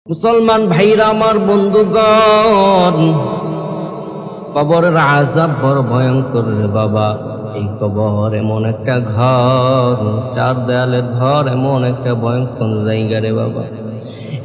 মুসলমান ভাইরা আমার বন্ধুগণ, কবরের আযাব বড় ভয়ঙ্কর রে বাবা। এই কবর এমন একটা ঘর, চার দেয়ালের ঘর, এমন একটা ভয়ঙ্কর জায়গা রে বাবা।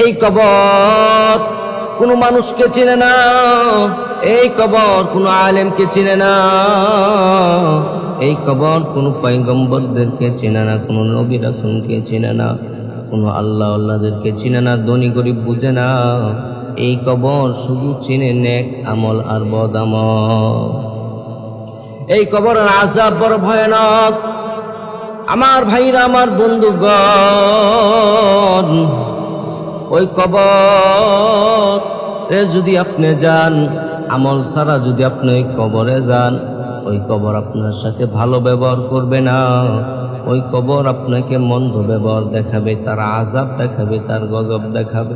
এই কবর কোনো মানুষকে চিনে না, এই কবর কোনো আলেমকে চিনে না, এই কবর কোনো পয়গম্বরদেরকে চিনে না, কোনো নবী রাসূলকে চিনে না, কোনো আল্লাহ আল্লাহদেরকে চিনে না, ধনী গরিব বুঝে না। এই কবর শুধু চিনে নেক আমল আর বদ আমল। এই কবরের আযাব বড় ভয়ানক। আমার ভাইরা, আমার বন্ধুগণ, ওই কবরে যদি আপনি যান, আমল ছাড়া যদি আপনি ওই কবরে যান, ওই কবর আপনার সাথে ভালো ব্যবহার করবে না। ওই কবর আপনাকে মন্দ ব্যবহার দেখাবে, তার আযাব দেখাবে, তার গজব দেখাবে।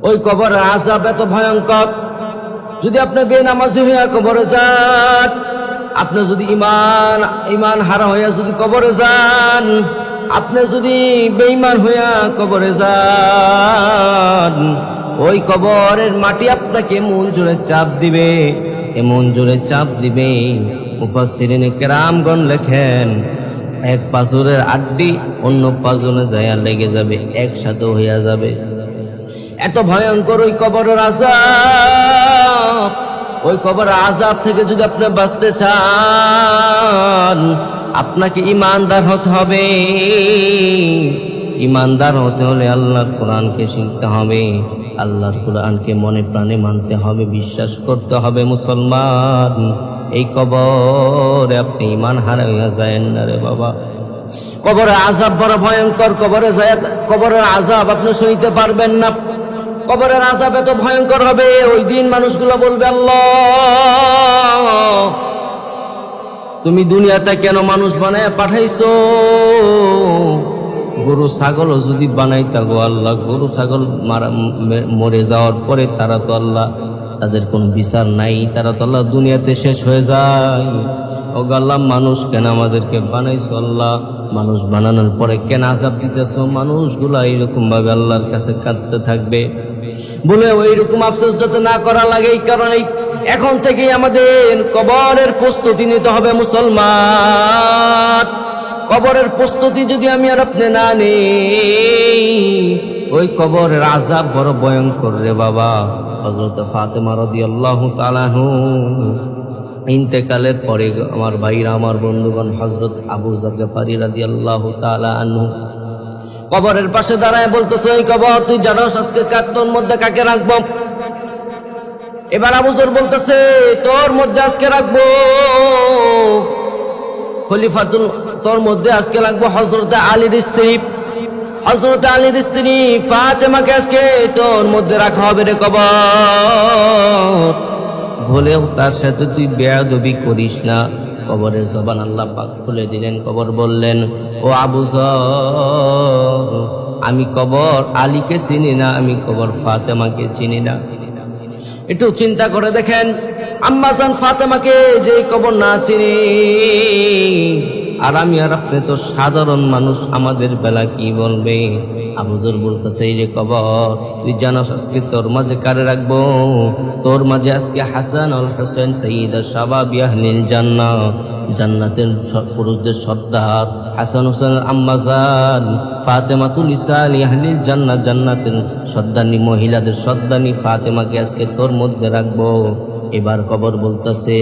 ওই কবরের আযাব এত ভয়ঙ্কর। যদি আপনি বেনামাজি হইয়া কবরে যান, আপনি যদি ইমান হারা হইয়া যদি কবরে যান, আপনি যদি বেঈমান হইয়া কবরে যান, ওই কবরের মাটি আপনাকে এমন জোরে চাপ দিবে, এমন জোরে চাপ দিবে। মুফাসসিরিনে কেরামগণ লেখেন, এক পাঁজরের আড্ডি অন্য পাঁজরে যাইয়া লেগে যাবে, একসাথে হইয়া যাবে। এত ভয়ঙ্কর ওই কবরের আযাব। ওই কবরের আযাব থেকে যদি আপনি বাঁচতে চান, আপনাকে ঈমানদার হতে হবে। ঈমানদার হতে হলে আল্লাহর কোরআনকে শিখতে হবে, আল্লাহর কোরআনকে মনে প্রাণে মানতে হবে, বিশ্বাস করতে হবে। মুসলমান, এই কবরে আপনি ঈমান হারাইয়া যায়েন না রে বাবা। কবরের আযাব বড় ভয়ঙ্কর। কবরের আযাব আপনি সইতে পারবেন না। কবরের আযাব এত ভয়ঙ্কর হবে, ওই দিন মানুষগুলো বলবে, আল্লাহ, তুমি দুনিয়াটা কেন মানুষ বানায় পাঠাইছো? গরু ছাগলও যদি বানাইতা গো আল্লাহ, গরু ছাগল মরে যাওয়ার পরে তারা তো আল্লাহ, তাদের কোনো বিচার নাই, তারা তো আল্লাহ দুনিয়াতে শেষ হয়ে যায়। ও আল্লাহ, মানুষ কেন আমাদেরকে বানাইছো আল্লাহ? মানুষ বানানোর পরে কেন আযাব দিতেছো? মানুষগুলা এইরকম ভাবে আল্লাহর কাছে কাঁদতে থাকবে বলে ওই রকম আফসোস যাতে না করা লাগে, এই কারণে এখন থেকেই আমাদের কবরের প্রস্তুতি নিতে হবে। মুসলমান, কবরের প্রস্তুতি যদি আমি আর আপনি না নেই, ওই কবরের আযাব বড় ভয়ঙ্কর রে বাবা। হযরত ফাতেমা রাদিয়াল্লাহু তাআলা আনহা ইন্তেকালের পরে আমার ভাইরা, আমার বন্ধুগণ, হযরত আবু যর গফারি রাদিয়াল্লাহু তাআলা আনহু কবরের পাশে দাঁড়ায় বলতেছে, ওই কবর, তুই জানোস আজকে তোর মধ্যে কাকে রাখবো? এবার আবু যর বলতেছে, তোর মধ্যে আজকে রাখবো খলিফাতুল, তোর মধ্যে আজকে রাখবো হযরত আলীর স্ত্রী, হযরত আলীর স্ত্রী ফাতেমাকে আজকে তোর মধ্যে রাখা হবে রে কবর। বলেও তার সাথে তুই বেয়াদবি করিস না। কবরের জবান আল্লাহ পাক খুলে দিলেন। কবর বললেন, ও আবু যর, আমি কবর আলীকে চিনি না, আমি কবর ফাতেমাকে চিনি না। একটু চিন্তা করে দেখেন, আম্মা জান ফাতেমাকে যে কবর না চিনি, আর আমি আর আপনি তো সাধারণ মানুষ, আমাদের বেলা কি বলবে? আবু যর বলতেছে, এই রে কবর, তুই জানাস আজকে তোর মাঝে কারে রাখবো? তোর মাঝে আজকে হাসান আল হোসেন সাইয়্যিদা শাবাবি আহলিল জান্নাহ, জান্নাতের পুরুষদের সর্দার হাসান হোসেন আম্মা জান ফাতেমাতুল নিসা আহলিল জান্নাহ, জান্নাতের সর্দানি, মহিলাদের সর্দানি ফাতেমাকে আজকে তোর মধ্যে রাখবো। এবার কবর বলতেছে,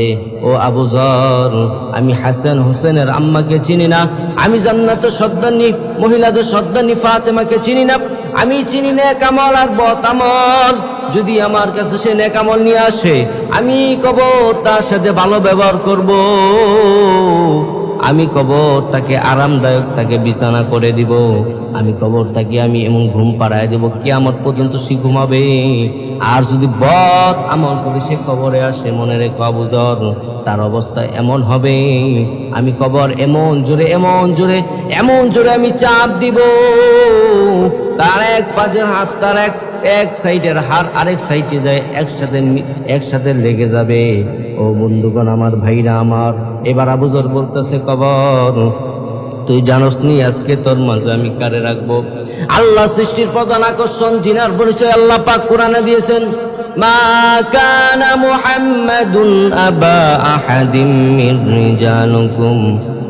ও আবু যর, আমি হাসান হোসেনের আম্মাকে চিনি না, আমি জান্নাতের সর্দানি, মহিলাদের সর্দানি ফাতেমাকে চিনি না, আমি চিনি নেক আমল আর বদ আমল। যদি আমার কাছে সে নেক আমল নিয়ে আসে, আমি কবর তার সাথে ভালো ব্যবহার করব, আমি কবর তাকে আরামদায়ক, তাকে বিছানা করে দিব, আমি কবর তাকে আমি এমন ঘুম পাড়ায় দেব, কিয়ামত পর্যন্ত সে ঘুমাবে। আর যদি বদ আমল করে সে কবরে আসে, মনে রেখো আবু যর, তার অবস্থা এমন হবে, আমি কবর এমন জোরে, এমন জোরে, এমন জোরে আমি চাপ দিব, তার এক পাজের হাত, তার এক সাইডের হাড় আরেক সাইডে যায়, একসাথে লেগে যাবে। ও বন্ধুগণ, আমার ভাইরা আমার, এবার আবু যর বলতেছে, কবর তুই জানোস নি আজকে তোর মাঝে আমি কারে রাখবো? আল্লাহ সৃষ্টির প্রধান আকর্ষণ জিনার পরিচয় আল্লাহ পাক কোরআনে দিয়েছেন, মা কানা মুহাম্মাদুন আবা আহাদিম মির রিজালিকুম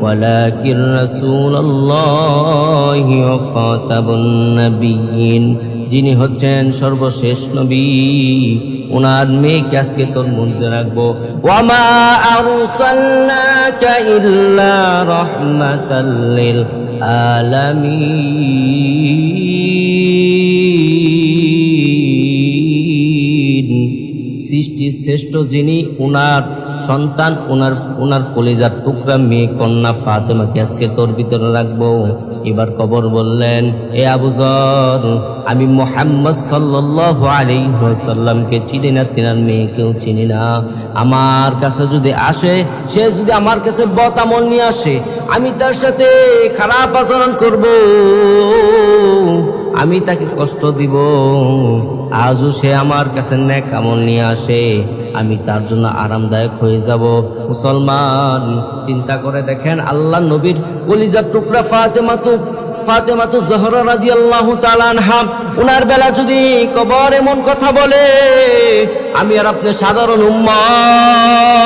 ওয়ালাকিন রাসূলুল্লাহি ওয়া খাতাবুন নাবিয়্যিন। যিনি হচ্ছেন সর্বশেষ নবী, ওনার মেয়েকে আজকে তোর মধ্যে রাখবো। ওয়ামা আরসালনাকা ইল্লা রাহমাতাল লিল আলামিন। সৃষ্টির শ্রেষ্ঠ যিনি, ওনার সন্তান, ওনার কলিজার টুকরা মেয়ে কন্যা ফাতেমাকে আজকে তোর ভিতরে রাখবো। এবার কবর বললেন, এ আবু যর, আমি মুহাম্মদ সাল্লাল্লাহু আলাইহি ওয়াসাল্লামকে চিনি না, তিনার মেয়েকেও চিনি না। আমার কাছে যদি আসে, সে যদি আমার কাছে বদ আমল নিয়ে আসে, আমি তার সাথে খারাপ আচরণ করব, আমি তাকে কষ্ট দিব। আজও সে আমার কাছে নেক আমল নিয়ে আসে, আমি তার জন্য আরামদায়ক হয়ে যাব। মুসলমান, চিন্তা করে দেখেন, আল্লাহ নবীর কলিজার টুকরা ফাতেমাতু জহরা রাদিয়াল্লাহু তাআলা আনহা, উনার বেলা যদি কবর এমন কথা বলে, আমি আর আপনি সাধারণ উম্মত,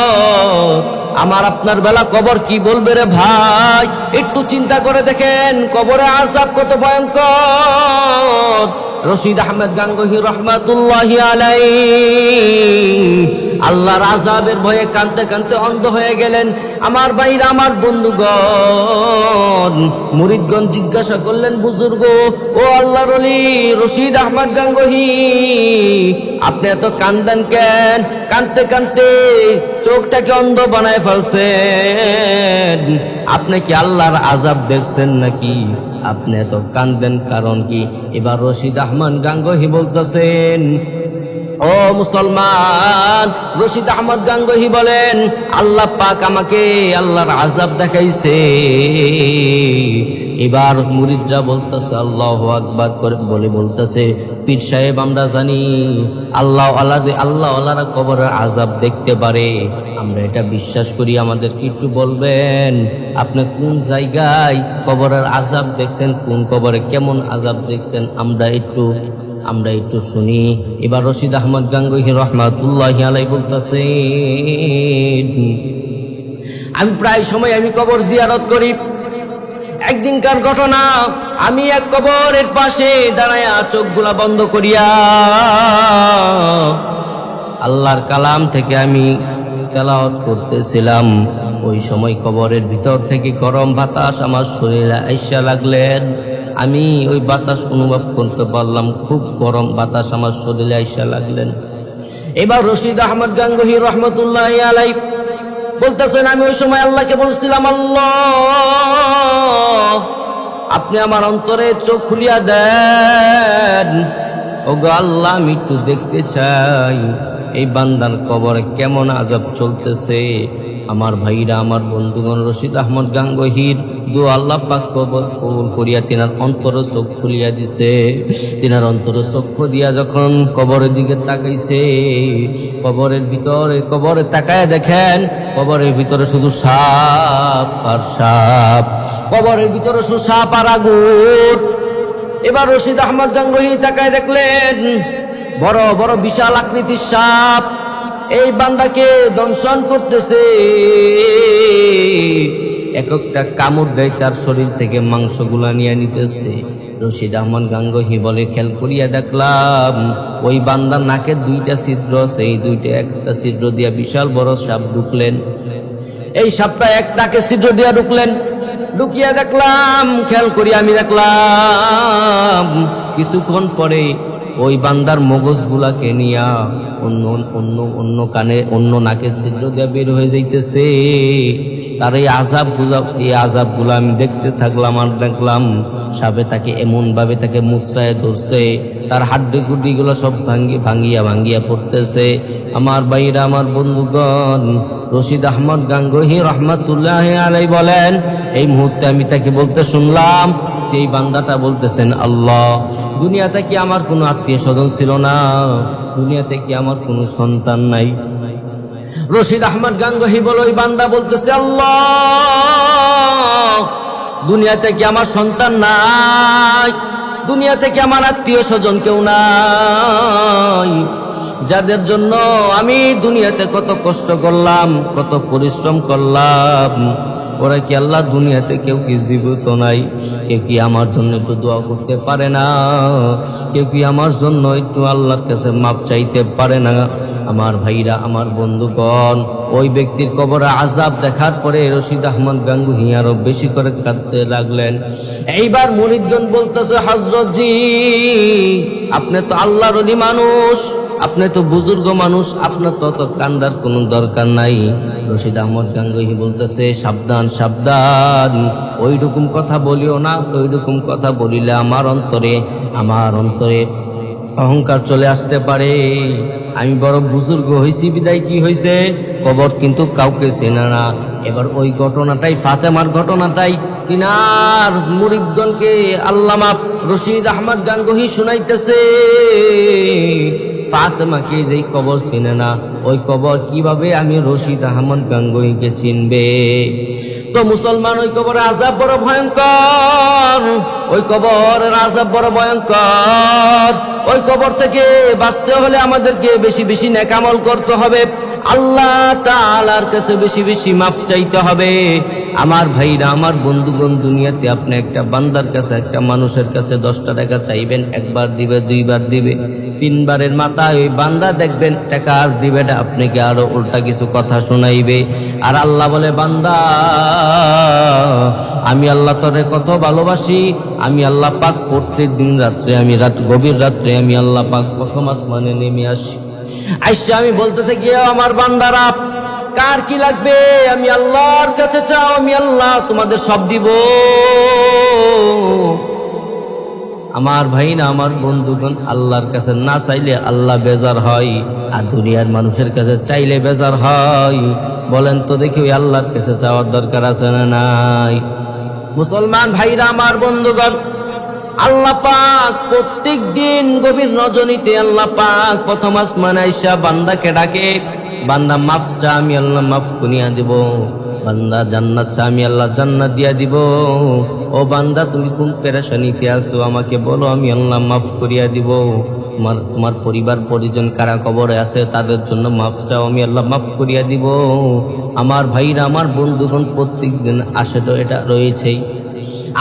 আমার আপনার বেলা কবর কি বলবে রে ভাই? একটু চিন্তা করে দেখেন, কবরে আযাব কত ভয়ঙ্কর। রশিদ আহমেদ গাঙ্গুহি রহমাতুল্লাহি আলাইহি আল্লাহর আযাবের ভয়ে কাঁদতে কাঁদতে অন্ধ হয়ে গেলেন। আমার ভাইরা, আমার বন্ধুগণ, মুরিদগণ জিজ্ঞাসা করলেন, বুজুর্গ, ও আল্লাহর ওলি রশিদ আহমেদ গাঙ্গুহি, আপনি এত কান্দেন কেন? কাঁদতে কাঁদতে চোখটাকে অন্ধ বানায় ফেলছেন, আপনি কি আল্লাহর আযাব দেখছেন নাকি? আপনি এত কান্দেন কারণ কি? এবার রশিদ আহমদ গাঙ্গুহি বলতেছেন, ও মুসলমান, রশিদ আহমদ গাঙ্গুহি বলেন, আল্লাহ পাক আমাকে আল্লাহর আযাব দেখাইছে। এবার মুরিদরা বলতেছে আল্লাহু আকবার করে বলে বলতেছে, পীর সাহেব, আমরা জানি আল্লাহওয়ালারা কবরের আযাব দেখতে পারে, আমরা এটা বিশ্বাস করি। আমাদেরকে একটু বলবেন, আপনি কোন জায়গায় কবরের আযাব দেখছেন, কোন কবরে কেমন আযাব দেখছেন, আমরা একটু শুনি। এবার রশিদ আহমদ গাঙ্গুহি রহমাতুল্লাহি আলাইহি বলতেছে, আমি প্রায় সময় কবর জিয়ারত করি। একদিনকার ঘটনা, আমি এক কবরের পাশে দাঁড়ায়া চোখগুলা বন্ধ করিয়া আল্লাহর কালাম থেকে আমি তেলাওয়াত করতেছিলাম। ওই সময় কবরের ভিতর থেকে গরম বাতাস আমার শরীরে আইসা লাগলেন। আমি ওই বাতাস অনুভব করতে পারলাম, খুব গরম বাতাস আমার শরীরে আইসা লাগলেন। এবার রশিদ আহমদ গাঙ্গুহি রহমতুল্লাহি আলাইহি বলতেছেন, আমি ওই সময় আল্লাহকে বলছিলাম, আল্লাহ, আপনি আমার অন্তরে চোখ খুলিয়া দেন। ওগো আল্লাহ, আমি একটু দেখতে চাই এই বান্দার কবরে কেমন আযাব চলতেছে। আমার ভাইরা, আমার বন্ধুগণ, রশিদ আহমদ গাঙ্গুহির দোয়া আল্লাহ পাক কবুল করিয়া তিনার অন্তরে চোখ খুলিয়া দিছে। তিনার অন্তরে চক্ষু দিয়া যখন কবরের দিকে তাকাইছে, কবরে তাকায় দেখেন, কবরের ভিতরে শুধু সাপ আর সাপ, কবরের ভিতরে শুধু সাপ আর আগুন। এবার রশিদ আহমদ গাঙ্গুহি তাকায় দেখলেন, বড় বড় বিশাল আকৃতির সাপ এই বান্দাকে দংশন করতেছে। এক একটা কামড় দেয়, তার শরীর থেকে মাংসগুলা নিয়ে নিতেছে। রশিদ আহমদ গাঙ্গুহি বলে, খেয়াল করিয়া দেখলাম ওই বান্দার নাকে দুইটা ছিদ্র আছে, এই দুইটা একটা ছিদ্র দিয়া বিশাল বড় সাপ ঢুকলেন। এই সাপটা এক নাকে ছিদ্র দিয়া ঢুকিয়া দেখলাম, খেয়াল করিয়া আমি দেখলাম কিছুক্ষণ পরে ওই বান্দার মগজগুলাকে নিয়া অন্য নাকের ছিদ্র দিয়ে বের হয়ে যাইতেছে। তার এই আযাবগুলো আমি দেখতে থাকলাম আর দেখলাম সাপে তাকে এমন ভাবে তাকে মুচড়ায় ধরছে, তার হাড্ডি গুলো সব ভাঙ্গিয়া পড়তেছে। আমার ভাইরা, আমার বন্ধুগণ, রশিদ আহমদ গাঙ্গুহি রহমাতুল্লাহি আলাইহি বলেন, এই মুহূর্তে আমি তাকে বলতে শুনলাম, সেই বান্দাটা বলতেছেন, আল্লাহ, দুনিয়াতে কি আমার কোনো আত্মীয় স্বজন ছিল না? দুনিয়াতে কি আমার কোনো সন্তান নাই? রশিদ আহমদ গাঙ্গুহি বলে, ওই বান্দা বলতেছে, আল্লাহ, দুনিয়াতে কি আমার সন্তান নাই? দুনিয়াতে কি আমার আত্মীয় স্বজন কেউ নাই? যাদের জন্য আমি দুনিয়াতে কত কষ্ট করলাম, কত পরিশ্রম করলাম, ওরা কি আল্লাহ দুনিয়াতে কেউ কি জীবিত নাই? কেউ কি আমার জন্য একটু দোয়া করতে পারে না? কেউ কি আমার জন্য একটু আল্লাহর কাছে মাপ চাইতে পারে না? আমার ভাইরা, আমার বন্ধুগণ, ওই ব্যক্তির কবরে আযাব দেখার পরে রশিদ আহমদ গাঙ্গুহি আরো বেশি করে কাঁদতে লাগলেন। এইবার মুরিদগণ বলতেছে, হযরত জি, আপনি তো আল্লাহর ওলি মানুষ, আপনি তো বুজুর্গ মানুষ, আপনার তো অত কান্দার কোনো দরকার নাই। রশিদ আহমদ গাঙ্গুহি বলতেছে, সাবধান সাবধান, ওইরকম কথা বলিও না, ওইরকম কথা বলিলে আমার অন্তরে অহংকার চলে আসতে পারে। আমি বড় বুজুর্গ হয়েছি বিদায় কি হয়েছে, কবর কিন্তু কাউকে চেনে না। এবার ওই ঘটনাটাই, ফাতেমার ঘটনাটাই তিনার মুরিদগণকে আল্লামা রশিদ আহমদ গাঙ্গুহি শুনাইতেছে। ফাতেমাকে যেই কবর চিনে না, ওই কবর কিভাবে আমি রশিদ আহমদ গাঙ্গুহিকে চিনবে? তো মুসলমান, ওই কবরের আযাব বড় ভয়ঙ্কর, ওই কবরের আযাব বড় ভয়ঙ্কর। ওই কবর থেকে বাঁচতে হলে আমাদেরকে বেশি বেশি নেক আমল করতে হবে, আল্লাহ তাআলার কাছে বেশি বেশি মাফ চাইতে হবে। আমার ভাইরা, আমার বন্ধুগণ, দুনিয়াতে আপনি একটা বান্দার কাছে, একটা মানুষের কাছে 10টা টাকা চাইবেন, একবার দিবে, দুইবার দিবে, 3বারের মাথায় ওই বান্দা দেখবেন টাকা আর দিবে না, আপনাকে আরো উল্টা কিছু কথা শোনাইবে। আর আল্লাহ বলে, বান্দা, আমি আল্লাহ তোরে কত ভালোবাসি, আমি আল্লাহ পাক প্রত্যেক দিন রাত্রে, গভীর রাত্রে আমি আল্লাহ পাক প্রথম আসমানে নেমে আসি। আইসা আমি বলতে থাকি, আমার বান্দারা, কার কি লাগবে আমি আল্লাহর কাছে চাও, আমি আল্লাহ তোমাদের সব দিব। আমার ভাই না, আমার বন্ধুগণ, আল্লাহর কাছে না চাইলে আল্লাহ বেজার হয়, আর দুনিয়ার মানুষের কাছে চাইলে বেজার হয়। বলেন তো দেখি, ওই আল্লাহর কাছে চাওয়ার দরকার আছে না নাই? মুসলমান ভাইরা, আমার বন্ধুগণ, আল্লাহ পাক প্রত্যেক দিন গভীর রজনীতে আল্লাহ পাক প্রথম আসমানে আইসা বান্দাকে ডাকে, বান্দা মাফ চা, আমি আল্লাহ মাফ করিয়া দিব। বান্দা জান্নাত চা, আমি আল্লাহ জান্নাত দিয়া দিব। ও বান্দা, তুমি কোন পেরেশানিতে আছো আমাকে বলো, আমি আল্লাহ মাফ করিয়া দিব। তোমার পরিবার পরিজন কারা কবরে আছে তাদের জন্য মাফ চাও, আমি আল্লাহ মাফ করিয়া দিব। আমার ভাইরা, আমার বন্ধুগণ, প্রত্যেক দিন আসে তো এটা রয়েছেই।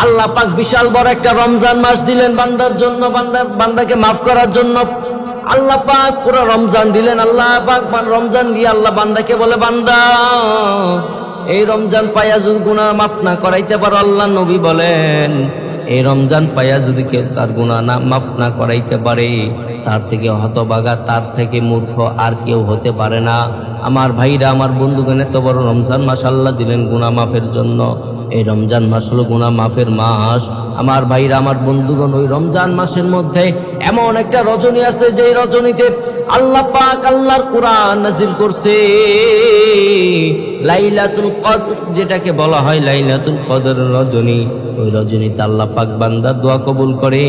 আল্লাহ পাক বিশাল বড় একটা রমজান মাস দিলেন বান্দার জন্য, বান্দাকে মাফ করার জন্য। আল্লাহ পাক পুরো রমজান দিলেন। আল্লাহ পাক রমজান দিয়ে আল্লাহ বান্দাকে বলে, বান্দা, এই রমজান পাইয়া যদি গুনাহ মাফ না করাইতে পারো, আল্লাহ নবী বলেন, এই রমজান পাইয়া যদি কেউ তার গুনাহ না মাফ না করাইতে পারে, তার থেকে হতভাগা, তার থেকে মূর্খ আর কেউ হতে পারে না। আমার ভাইরা, আমার বন্ধুগণ, এত বড় রমজান মাস আল্লাহ দিলেন গুনাহ মাফের জন্য। এই রমজান মাস হলো গুনাহ মাফের মাস। আমার ভাইরা, আমার বন্ধুগণ, ওই রমজান মাসের মধ্যে এমন একটা রজনী আছে, যে রজনীতে আল্লাহ পাক আল্লাহর কোরআন নাযিল করছে। লাইলাতুল কদর, যেটাকে বলা হয় লাইলাতুল কদর রজনী, ওই রজনীতে আল্লাহ পাক বান্দার দোয়া কবুল করে।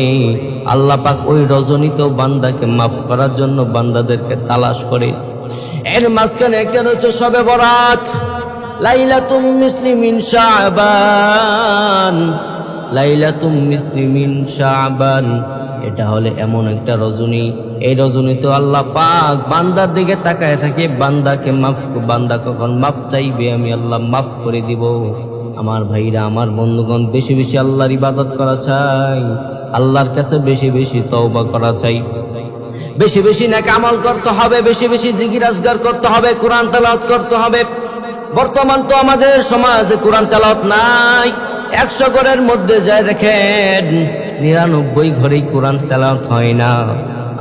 আল্লাহ পাক ওই রজনীতেও বান্দাকে মাফ করার জন্য বান্দাদেরকে তালাশ করে। এর মাঝখানে একটা রয়েছে শবে বরাত, লাইলাতুম মিসলি মিন শাবান, লাইলাতুম মিসলি মিন শাবান। এটা হলে এমন একটা রজনী, এই রজনীতে আল্লাহ পাক বান্দার দিকে তাকায় থাকে, বান্দা কখন মাফ চাইবে, আমি আল্লাহ মাফ করে দিব। আমার ভাইরা, আমার বন্ধুগণ, বেশি বেশি আল্লাহর ইবাদত করা চাই, আল্লাহর কাছে বেশি বেশি তওবা করা চাই, বেশি বেশি নেক আমল করতে হবে, বেশি বেশি জিকির আজগার করতে হবে, কোরআন তেলাওয়াত করতে হবে। বর্তমান তো আমাদের সমাজে কোরআন তেলাওয়াত নাই। 100 ঘরের মধ্যে যায় দেখেন 99 ঘরেই কোরআন তেলাওয়াত হয় না।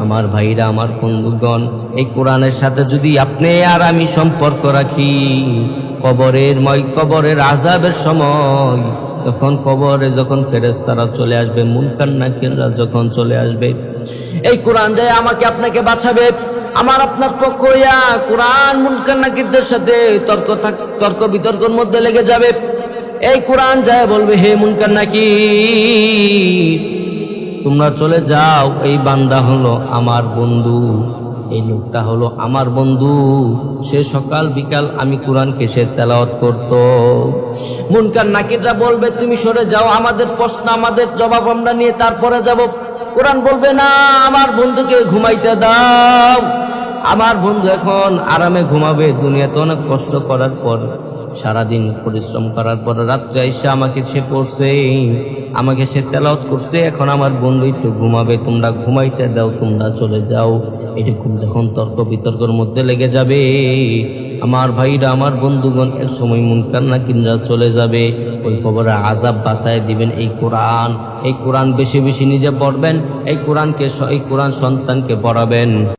আমার ভাইরা, আমার বন্ধুগণ, এই কোরআনের সাথে যদি আপনি আর আমি সম্পর্ক রাখি, কবরের আযাবের সময়, তখন কবরে যখন ফেরেশতারা চলে আসবে, মুনকার নাকিররা যখন চলে আসবে, এই কোরআন যায় আমাকে আপনাকে বাঁচাবে। আমার আপনার পক্ষ হইয়া কোরআন মুনকার নাকিরদের সাথে তর্ক বিতর্কের মধ্যে লেগে যাবে। এই কোরআন যায় বলবে, হে মুনকার নাকির, তোমরা চলে যাও, এই বান্দা হলো আমার বন্ধু, এই লোকটা হলো আমার বন্ধু, সে সকাল বিকাল আমি কোরআনকে সে তেলাওয়াত করত। মুনকার নাকিররা বলবে তুমি সরে যাও, আমাদের প্রশ্ন আমাদের জবাব আমরা নিয়ে তারপরে যাব। কোরআন বলবে না, আমার বন্ধুকে ঘুমাইতে দাও, আমার বন্ধু এখন আরামে ঘুমাবে। দুনিয়াতে অনেক কষ্ট করার পর, সারাদিন পরিশ্রম করার পর রাত্রে এসে আমাকে সে পড়ছে, আমাকে সে তেলাওয়াত করছে, এখন আমার বন্ধু একটু ঘুমাবে, তোমরা ঘুমাইতে দাও, তোমরা চলে যাও। এরকম যখন তর্ক বিতর্কের মধ্যে লেগে যাবে, আমার ভাইরা আমার বন্ধুগণ, এক সময় মুনকার নাকিররা চলে যাবে, ওই কবরে আযাব বাঁচায় দিবেন এই কোরআন। এই কোরআন বেশি বেশি নিজে পড়বেন, এই কোরআন সন্তানকে পড়াবেন।